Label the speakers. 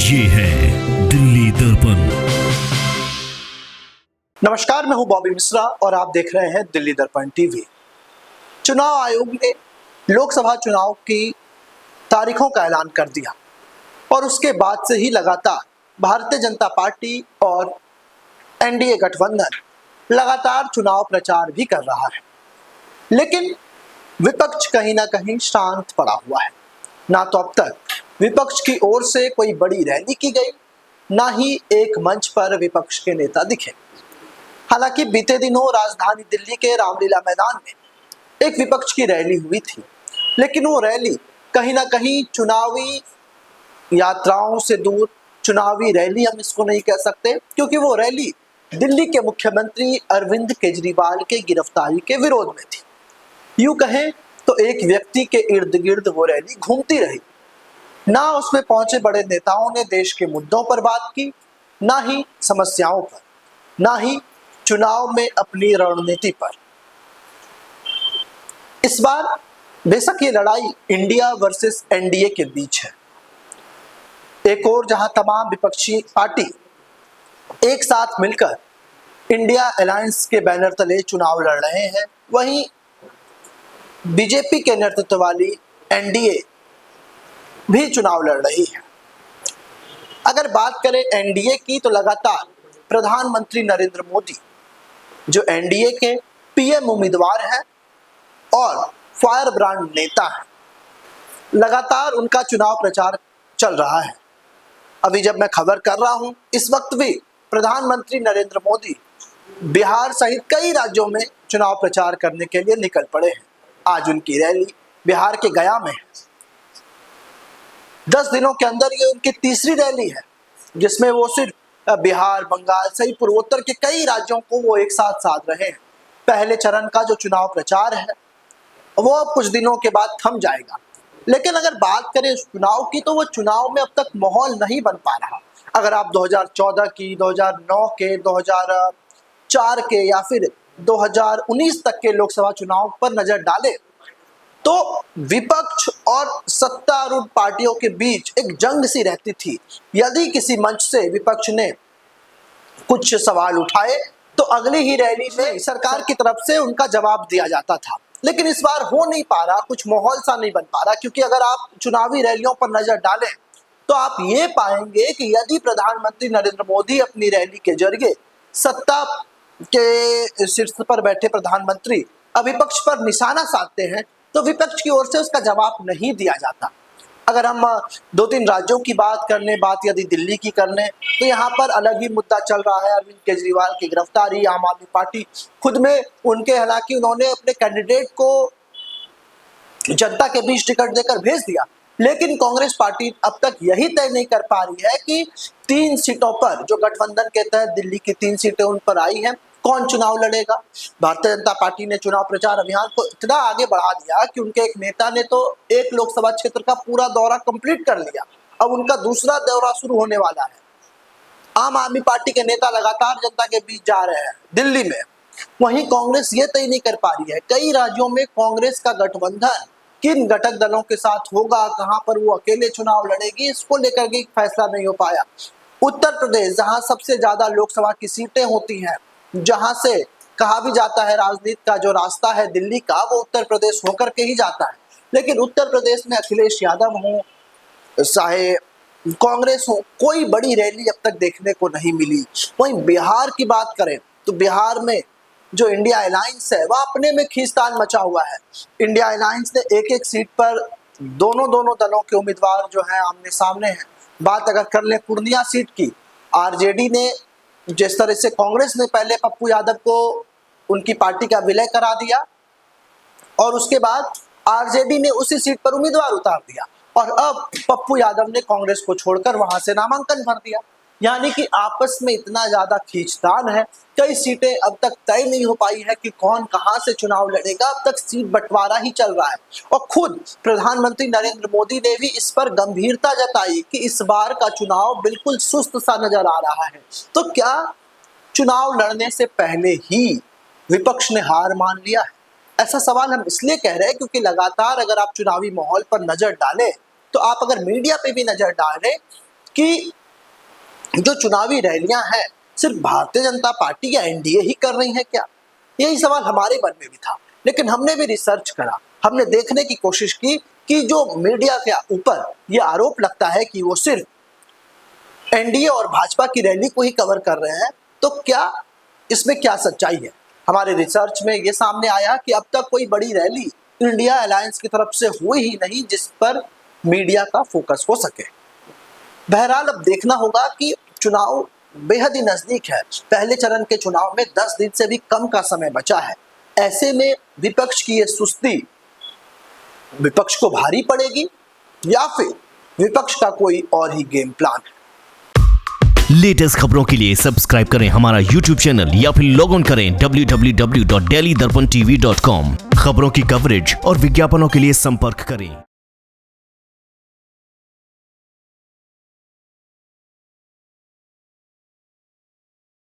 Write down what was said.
Speaker 1: ये है दिल्ली दर्पण।
Speaker 2: नमस्कार, मैं हूं बॉबी मिश्रा और आप देख रहे हैं दिल्ली दर्पण टीवी। चुनाव आयोग ने लोकसभा चुनाव की तारीखों का ऐलान कर दिया और उसके बाद से ही लगातार भारतीय जनता पार्टी और एनडीए गठबंधन लगातार चुनाव प्रचार भी कर रहा है, लेकिन विपक्ष कहीं ना कहीं शांत पड़ा हुआ है। ना तो अब तक विपक्ष की ओर से कोई बड़ी रैली की गई, ना ही एक मंच पर विपक्ष के नेता दिखे। हालांकि बीते दिनों राजधानी दिल्ली के रामलीला मैदान में एक विपक्ष की रैली हुई थी, लेकिन वो रैली कहीं ना कहीं चुनावी यात्राओं से दूर, चुनावी रैली हम इसको नहीं कह सकते, क्योंकि वो रैली दिल्ली के मुख्यमंत्री अरविंद केजरीवाल के गिरफ्तारी के विरोध में थी। यूं कहें तो एक व्यक्ति के इर्द गिर्द वो रैली घूमती रही। ना उसमें पहुंचे बड़े नेताओं ने देश के मुद्दों पर बात की, ना ही समस्याओं पर, ना ही चुनाव में अपनी रणनीति पर। इस बार बेशक ये लड़ाई इंडिया वर्सेस एनडीए के बीच है। एक और जहां तमाम विपक्षी पार्टी एक साथ मिलकर इंडिया अलायंस के बैनर तले चुनाव लड़ रहे हैं, वहीं बीजेपी के नेतृत्व वाली एनडीए भी चुनाव लड़ रही है। अगर बात करें एनडीए की, तो लगातार प्रधानमंत्री नरेंद्र मोदी जो एनडीए के पीएम उम्मीदवार हैं और फायर ब्रांड नेता हैं, लगातार उनका चुनाव प्रचार चल रहा है। अभी जब मैं खबर कर रहा हूं, इस वक्त भी प्रधानमंत्री नरेंद्र मोदी बिहार सहित कई राज्यों में चुनाव प्रचार करने के लिए निकल पड़े हैं। आज उनकी रैली बिहार के गया में है। 10 दिनों के अंदर ये उनकी तीसरी रैली है, जिसमें वो सिर्फ बिहार, बंगाल सहित पूर्वोत्तर के कई राज्यों को वो एक साथ साध रहे हैं। पहले चरण का जो चुनाव प्रचार है वो अब कुछ दिनों के बाद थम जाएगा, लेकिन अगर बात करें चुनाव की, तो वो चुनाव में अब तक माहौल नहीं बन पा रहा। अगर आप 2014 की, 2009 के, 2004 के या फिर 2019 तक के लोकसभा चुनाव पर नजर डालें, तो विपक्ष और सत्तारूढ़ पार्टियों के बीच एक जंग सी रहती थी। यदि किसी मंच से विपक्ष ने कुछ सवाल उठाए तो अगली ही रैली में सरकार की तरफ से उनका जवाब दिया जाता था, लेकिन इस बार हो नहीं पा रहा, कुछ माहौल सा नहीं बन पा रहा। क्योंकि अगर आप चुनावी रैलियों पर नजर डालें तो आप ये पाएंगे कि यदि प्रधानमंत्री नरेंद्र मोदी अपनी रैली के जरिए सत्ता के शीर्ष पर बैठे प्रधानमंत्री विपक्ष पर निशाना साधते हैं, तो विपक्ष की ओर से उसका जवाब नहीं दिया जाता। अगर हम 2-3 राज्यों की बात कर लें, बात यदि दिल्ली की कर लें, तो यहाँ पर अलग ही मुद्दा चल रहा है। अरविंद केजरीवाल की गिरफ्तारी, आम आदमी पार्टी खुद में उनके, हालांकि उन्होंने अपने कैंडिडेट को जनता के बीच टिकट देकर भेज दिया, लेकिन कांग्रेस पार्टी अब तक यही तय नहीं कर पा रही है कि 3 सीटों पर, जो गठबंधन के तहत दिल्ली की 3 सीटें उन पर आई हैं, कौन चुनाव लड़ेगा। भारतीय जनता पार्टी ने चुनाव प्रचार अभियान को इतना आगे बढ़ा दिया कि उनके एक नेता ने तो एक लोकसभा क्षेत्र का पूरा दौरा कंप्लीट कर लिया। अब उनका दूसरा दौरा शुरू होने वाला है। आम आदमी पार्टी के नेता लगातार जनता के बीच जा रहे हैं दिल्ली में। वहीं कांग्रेस ये तय नहीं कर पा रही है, कई राज्यों में कांग्रेस का गठबंधन किन घटक दलों के साथ होगा, कहां पर वो अकेले चुनाव लड़ेगी, इसको लेकर के फैसला नहीं हो पाया। उत्तर प्रदेश, जहां सबसे ज्यादा लोकसभा की सीटें होती हैं, जहां से कहा भी जाता है राजनीति का जो रास्ता है दिल्ली का, वो उत्तर प्रदेश होकर के ही जाता है, लेकिन उत्तर प्रदेश में अखिलेश यादव हो, चाहे कांग्रेस हो, कोई बड़ी रैली अब तक देखने को नहीं मिली। वहीं बिहार की बात करें तो बिहार में जो इंडिया अलायंस है वह अपने में खींचतान मचा हुआ है। इंडिया अलायंस ने एक सीट पर दोनों दलों के उम्मीदवार जो हैं आमने सामने हैं। बात अगर कर ले पूर्णिया सीट की, आरजेडी ने, जिस तरह से कांग्रेस ने पहले पप्पू यादव को उनकी पार्टी का विलय करा दिया और उसके बाद आरजेडी ने उसी सीट पर उम्मीदवार उतार दिया, और अब पप्पू यादव ने कांग्रेस को छोड़कर वहां से नामांकन भर दिया। यानी कि आपस में इतना ज्यादा खींचतान है, कई सीटें अब तक तय नहीं हो पाई है कि कौन कहां से चुनाव लड़ेगा। अब तक सीट बंटवारा ही चल रहा है, और खुद प्रधानमंत्री नरेंद्र मोदी ने भी इस पर गंभीरता जताई कि इस बार का चुनाव बिल्कुल सुस्त सा नजर आ रहा है। तो क्या चुनाव लड़ने से पहले ही विपक्ष ने हार मान लिया है? ऐसा सवाल हम इसलिए कह रहे हैं क्योंकि लगातार अगर आप चुनावी माहौल पर नजर डालें, तो आप अगर मीडिया पे भी नजर डालें, कि जो चुनावी रैलियां हैं सिर्फ भारतीय जनता पार्टी या एनडीए ही कर रही है क्या? यही सवाल हमारे मन में भी था, लेकिन हमने भी रिसर्च करा, हमने देखने की कोशिश की कि जो मीडिया के ऊपर ये आरोप लगता है कि वो सिर्फ एनडीए और भाजपा की रैली को ही कवर कर रहे हैं, तो क्या इसमें क्या सच्चाई है? हमारे रिसर्च में ये सामने आया कि अब तक कोई बड़ी रैली इंडिया अलायंस की तरफ से हुई ही नहीं जिस पर मीडिया का फोकस हो सके। बहरहाल अब देखना होगा कि चुनाव बेहद ही नजदीक है। पहले चरण के चुनाव में 10 दिन से भी कम का समय बचा है। ऐसे में विपक्ष की ये सुस्ती विपक्ष को भारी पड़ेगी या फिर विपक्ष का कोई और ही गेम प्लान है?
Speaker 1: लेटेस्ट खबरों के लिए सब्सक्राइब करें हमारा YouTube चैनल या फिर लॉग ऑन करें www.delhidarpantv.com। खबरों की कवरेज और विज्ञापनों के लिए संपर्क करें।